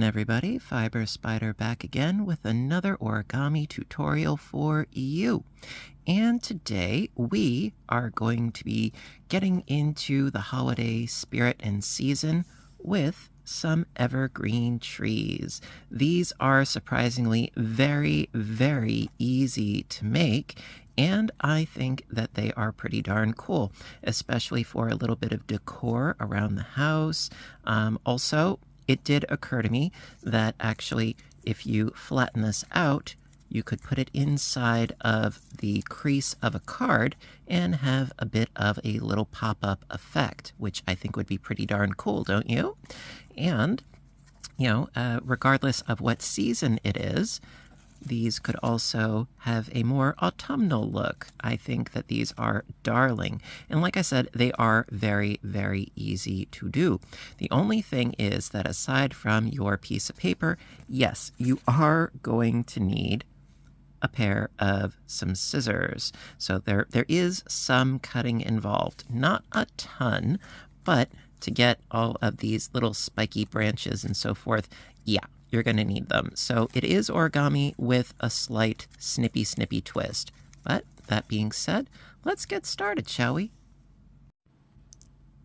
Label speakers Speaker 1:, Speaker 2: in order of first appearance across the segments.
Speaker 1: everybody, Fiber Spider back again with another origami tutorial for you. And today we are going to be getting into the holiday spirit and season with some evergreen trees. These are surprisingly very, very easy to make, and I think that they are pretty darn cool, especially for a little bit of decor around the house. Also, it did occur to me that actually if you flatten this out, you could put it inside of the crease of a card and have a bit of a little pop-up effect, which I think would be pretty darn cool, don't you? And, regardless of what season it is, these could also have a more autumnal look. I think that these are darling. And like I said, they are very, very easy to do. The only thing is that aside from your piece of paper, yes, you are going to need a pair of some scissors. So there is some cutting involved. Not a ton, but to get all of these little spiky branches and so forth, yeah, you're going to need them. So it is origami with a slight snippy twist. But that being said, let's get started, shall we?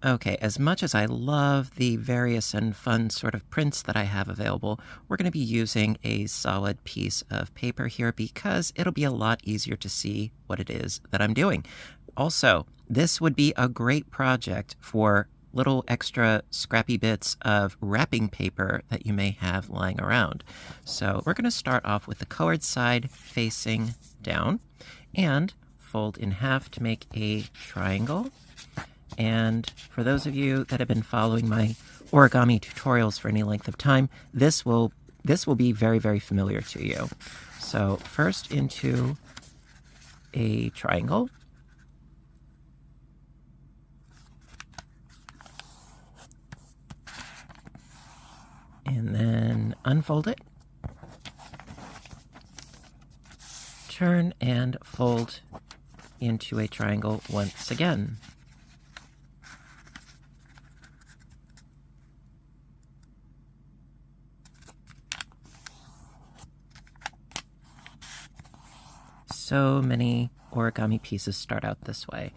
Speaker 1: Okay, as much as I love the various and fun sort of prints that I have available, we're going to be using a solid piece of paper here because it'll be a lot easier to see what it is that I'm doing. Also, this would be a great project for little extra scrappy bits of wrapping paper that you may have lying around. So we're going to start off with the colored side facing down and fold in half to make a triangle. And for those of you that have been following my origami tutorials for any length of time, this will be very, very familiar to you. So first into a triangle. And then unfold it. Turn and fold into a triangle once again. So many origami pieces start out this way.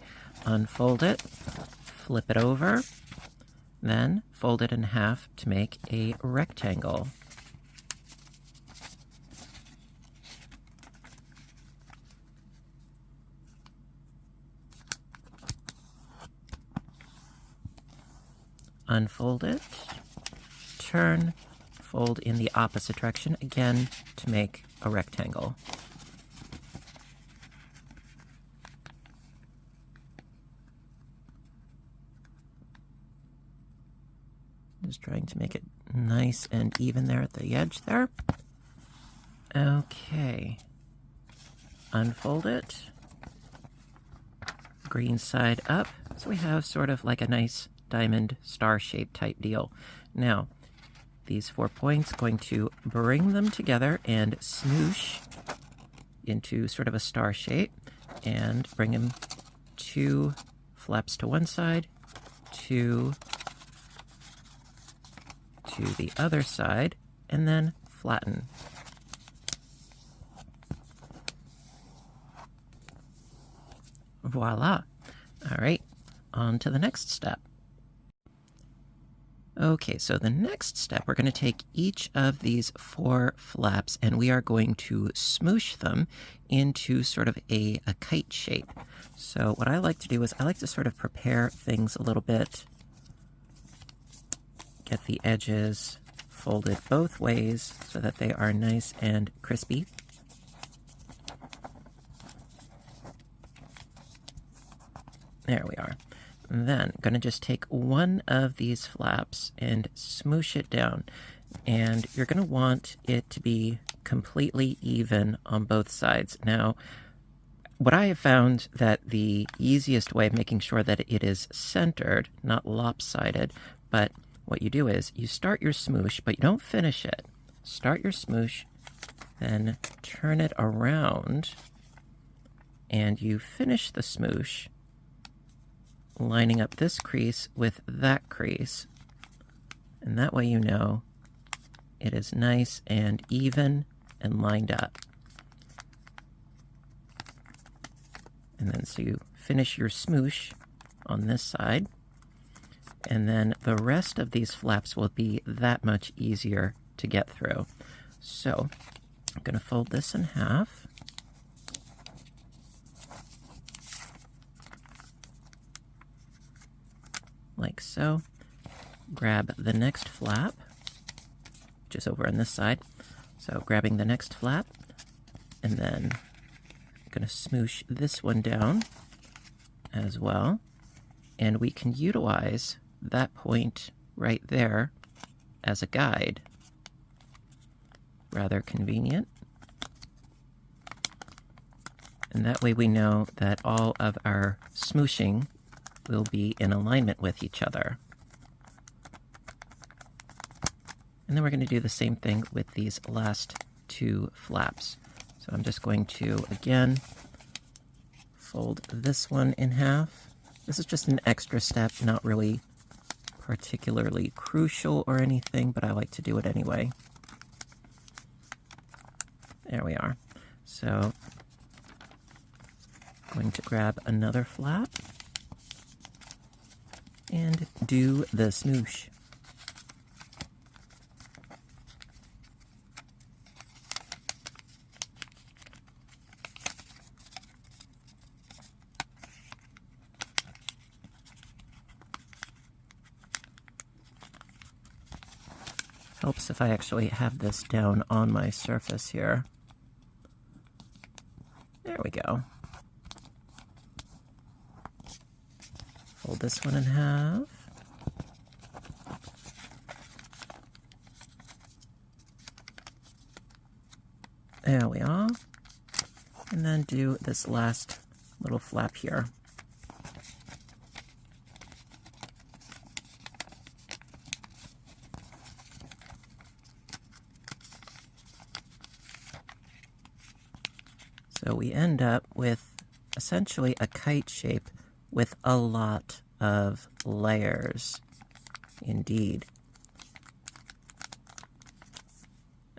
Speaker 1: Unfold it, flip it over, then fold it in half to make a rectangle. Unfold it, turn, fold in the opposite direction again to make a rectangle. Just trying to make it nice and even there at the edge there. Okay. Unfold it. Green side up. So we have sort of like a nice diamond star-shaped type deal. Now, these 4 points, going to bring them together and smoosh into sort of a star shape and bring them 2 flaps to one side, 2 to the other side, and then flatten. Voila! All right, on to the next step. Okay, so the next step, we're going to take each of these 4 flaps and we are going to smoosh them into sort of a kite shape. So what I like to do is I like to sort of prepare things a little bit. Get the edges folded both ways so that they are nice and crispy. There we are. And then I'm going to just take one of these flaps and smoosh it down. And you're going to want it to be completely even on both sides. Now, what I have found that the easiest way of making sure that it is centered, not lopsided, but what you do is you start your smoosh, but you don't finish it. Start your smoosh, then turn it around, and you finish the smoosh, lining up this crease with that crease. And that way you know it is nice and even and lined up. And then so you finish your smoosh on this side, and then the rest of these flaps will be that much easier to get through. So I'm going to fold this in half. Like so. Grab the next flap, which is over on this side. So grabbing the next flap, and then I'm going to smoosh this one down as well. And we can utilize that point right there as a guide. Rather convenient. And that way we know that all of our smooshing will be in alignment with each other. And then we're going to do the same thing with these last two flaps. So I'm just going to, again, fold this one in half. This is just an extra step, not really particularly crucial or anything, but I like to do it anyway. There we are. So I'm going to grab another flap and do the smoosh. Helps if I actually have this down on my surface here. There we go. Fold this one in half. There we are. And then do this last little flap here. So we end up with essentially a kite shape with a lot of layers, indeed.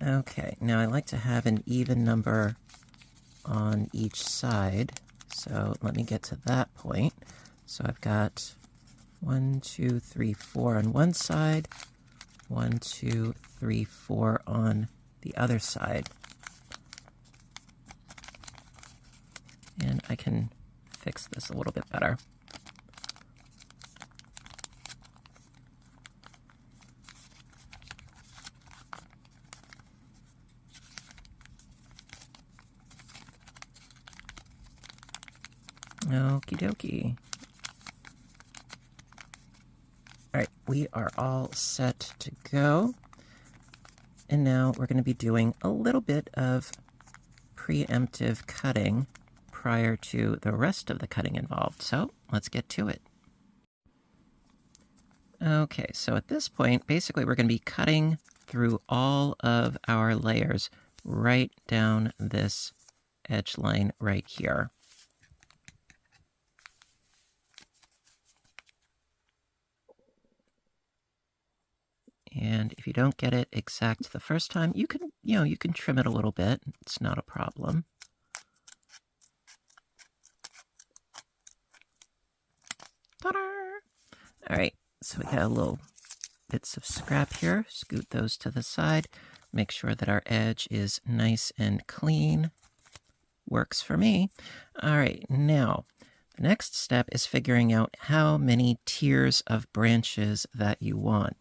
Speaker 1: Okay, now I like to have an even number on each side, so let me get to that point. So I've got 1, 2, 3, 4 on one side, 1, 2, 3, 4 on the other side. And I can fix this a little bit better. Okie dokie. All right, we are all set to go. And now we're going to be doing a little bit of preemptive cutting prior to the rest of the cutting involved. So let's get to it. Okay, so at this point, basically we're going to be cutting through all of our layers right down this edge line right here. And if you don't get it exact the first time, you can trim it a little bit. It's not a problem. Ta-da! All right, so we got little bits of scrap here. Scoot those to the side. Make sure that our edge is nice and clean. Works for me. All right, now the next step is figuring out how many tiers of branches that you want.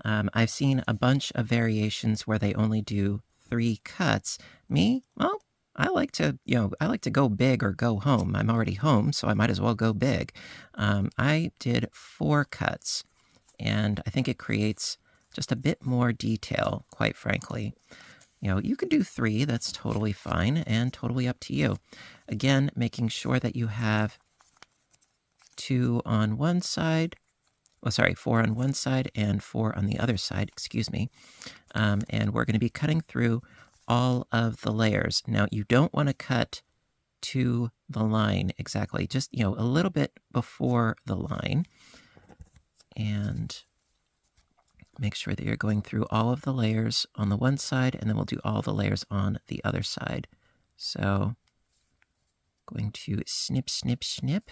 Speaker 1: I've seen a bunch of variations where they only do 3 cuts. Me, well, I like to go big or go home. I'm already home, so I might as well go big. I did 4 cuts, and I think it creates just a bit more detail, quite frankly. You could do 3, that's totally fine and totally up to you. Again, making sure that you have 2 on one side, 4 on one side and 4 on the other side, excuse me. And we're going to be cutting through all of the layers. Now, you don't want to cut to the line exactly, just, a little bit before the line. And make sure that you're going through all of the layers on the one side, and then we'll do all the layers on the other side. So going to snip, snip, snip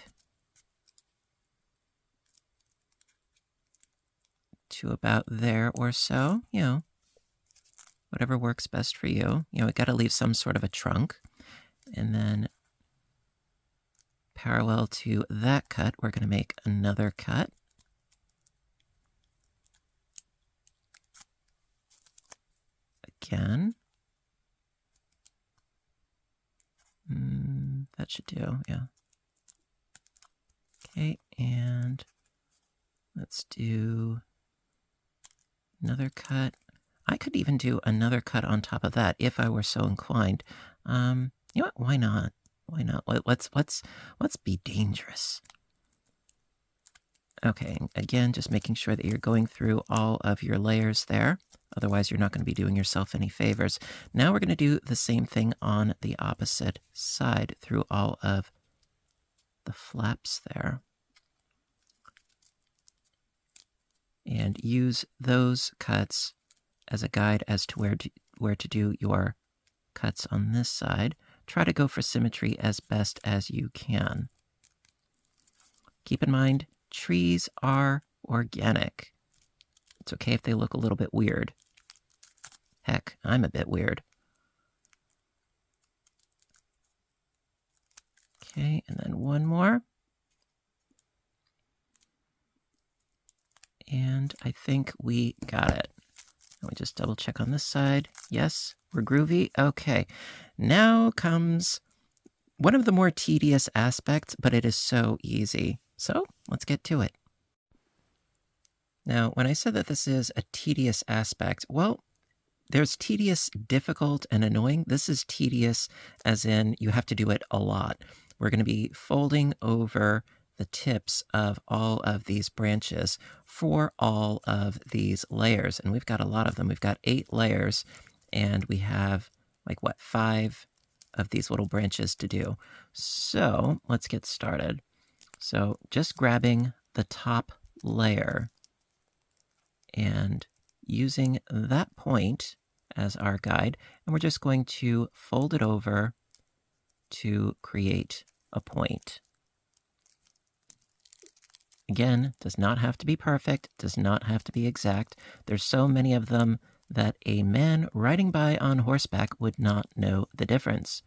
Speaker 1: to about there or so, whatever works best for you. We got to leave some sort of a trunk. And then parallel to that cut, we're going to make another cut. Again. That should do, yeah. Okay, and let's do another cut. I could even do another cut on top of that if I were so inclined. You know what? Why not? Why not? Let's be dangerous. Okay, again, just making sure that you're going through all of your layers there. Otherwise, you're not going to be doing yourself any favors. Now we're going to do the same thing on the opposite side through all of the flaps there. And use those cuts as a guide as to where to do your cuts on this side. Try to go for symmetry as best as you can. Keep in mind, trees are organic. It's okay if they look a little bit weird. Heck, I'm a bit weird. Okay, and then one more. And I think we got it. Let me just double check on this side. Yes, we're groovy. Okay, now comes one of the more tedious aspects, but it is so easy. So let's get to it. Now, when I said that this is a tedious aspect, well, there's tedious, difficult, and annoying. This is tedious as in you have to do it a lot. We're going to be folding over the tips of all of these branches for all of these layers. And we've got a lot of them. We've got 8 layers, and we have, 5 of these little branches to do. So let's get started. So just grabbing the top layer and using that point as our guide, and we're just going to fold it over to create a point. Again, does not have to be perfect, does not have to be exact. There's so many of them that a man riding by on horseback would not know the difference.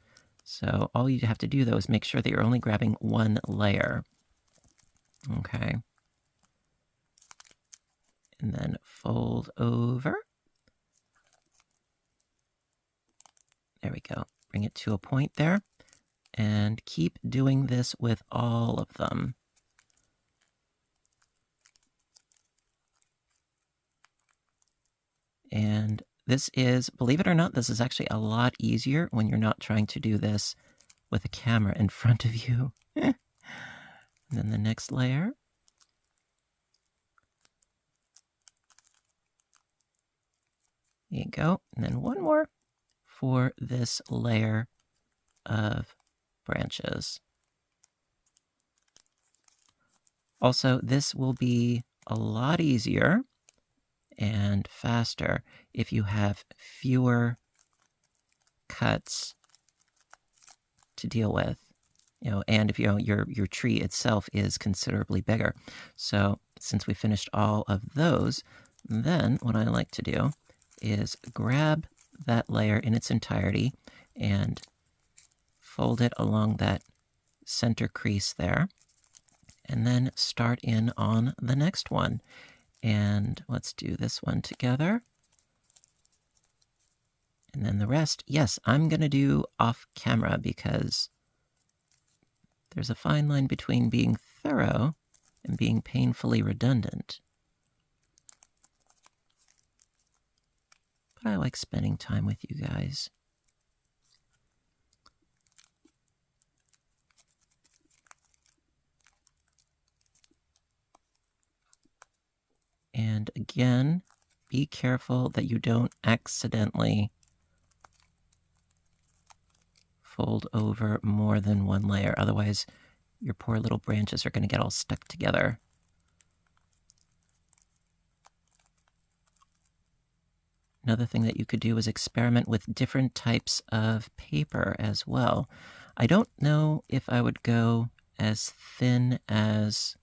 Speaker 1: So all you have to do, though, is make sure that you're only grabbing one layer. Okay. And then fold over. There we go. Bring it to a point there. And keep doing this with all of them. And this is, believe it or not, this is actually a lot easier when you're not trying to do this with a camera in front of you. And then the next layer. There you go. And then one more for this layer of branches. Also, this will be a lot easier and faster if you have fewer cuts to deal with, and if your tree itself is considerably bigger. So since we finished all of those, then what I like to do is grab that layer in its entirety and fold it along that center crease there, and then start in on the next one. And let's do this one together. And then the rest, yes, I'm going to do off camera because there's a fine line between being thorough and being painfully redundant. But I like spending time with you guys. And again, be careful that you don't accidentally fold over more than one layer. Otherwise, your poor little branches are going to get all stuck together. Another thing that you could do is experiment with different types of paper as well. I don't know if I would go as thin as,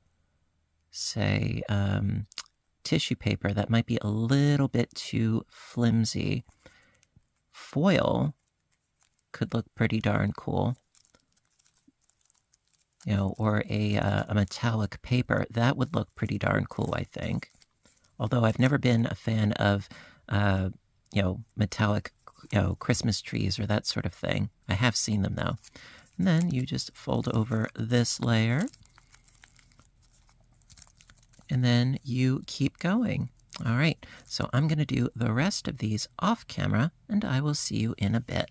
Speaker 1: say, tissue paper. That might be a little bit too flimsy. Foil could look pretty darn cool. Or a metallic paper. That would look pretty darn cool, I think. Although I've never been a fan of, metallic, Christmas trees or that sort of thing. I have seen them, though. And then you just fold over this layer. And then you keep going. All right, so I'm going to do the rest of these off camera, and I will see you in a bit.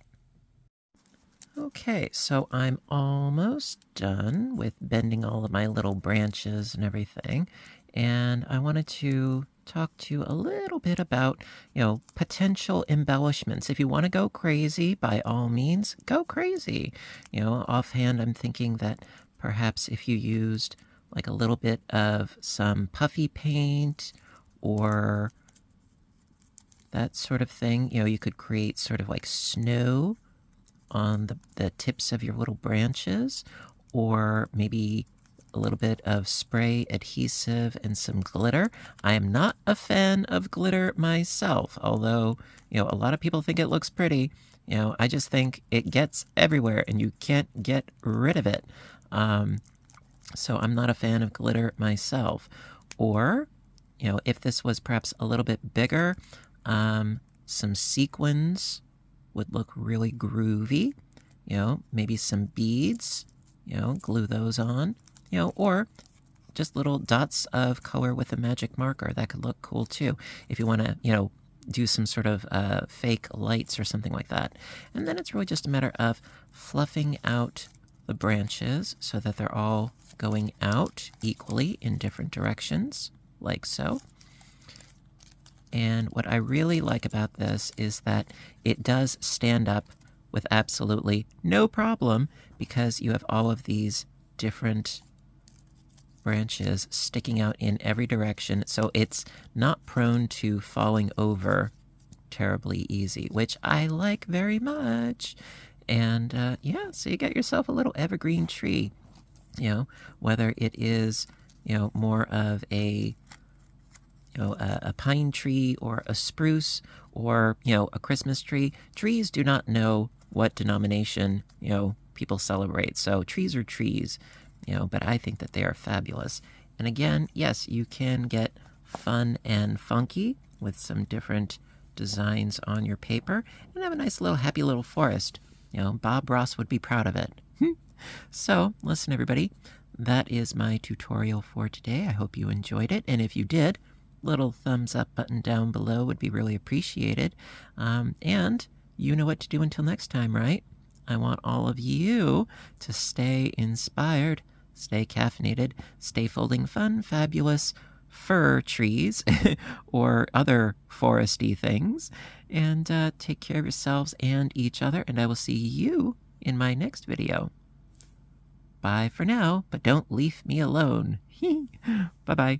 Speaker 1: Okay, so I'm almost done with bending all of my little branches and everything. And I wanted to talk to you a little bit about, potential embellishments. If you want to go crazy, by all means, go crazy. Offhand, I'm thinking that perhaps if you used like a little bit of some puffy paint or that sort of thing, you could create sort of like snow on the tips of your little branches, or maybe a little bit of spray adhesive and some glitter. I am not a fan of glitter myself, although, a lot of people think it looks pretty. I just think it gets everywhere and you can't get rid of it. So I'm not a fan of glitter myself. Or, if this was perhaps a little bit bigger, some sequins would look really groovy. Maybe some beads, glue those on, or just little dots of color with a magic marker. That could look cool too, if you want to, do some sort of fake lights or something like that. And then it's really just a matter of fluffing out the branches so that they're all going out equally in different directions, like so. And what I really like about this is that it does stand up with absolutely no problem, because you have all of these different branches sticking out in every direction, so it's not prone to falling over terribly easy, which I like very much. And yeah, so you got yourself a little evergreen tree, whether it is, more of a pine tree or a spruce or, a Christmas tree. Trees do not know what denomination, people celebrate. So trees are trees, but I think that they are fabulous. And again, yes, you can get fun and funky with some different designs on your paper and have a nice little happy little forest. Bob Ross would be proud of it. So, listen, everybody, that is my tutorial for today. I hope you enjoyed it. And if you did, little thumbs up button down below would be really appreciated. And you know what to do until next time, right? I want all of you to stay inspired, stay caffeinated, stay folding fun, fabulous fir trees or other foresty things, and take care of yourselves and each other, and I will see you in my next video. Bye for now, but don't leave me alone. Bye-bye.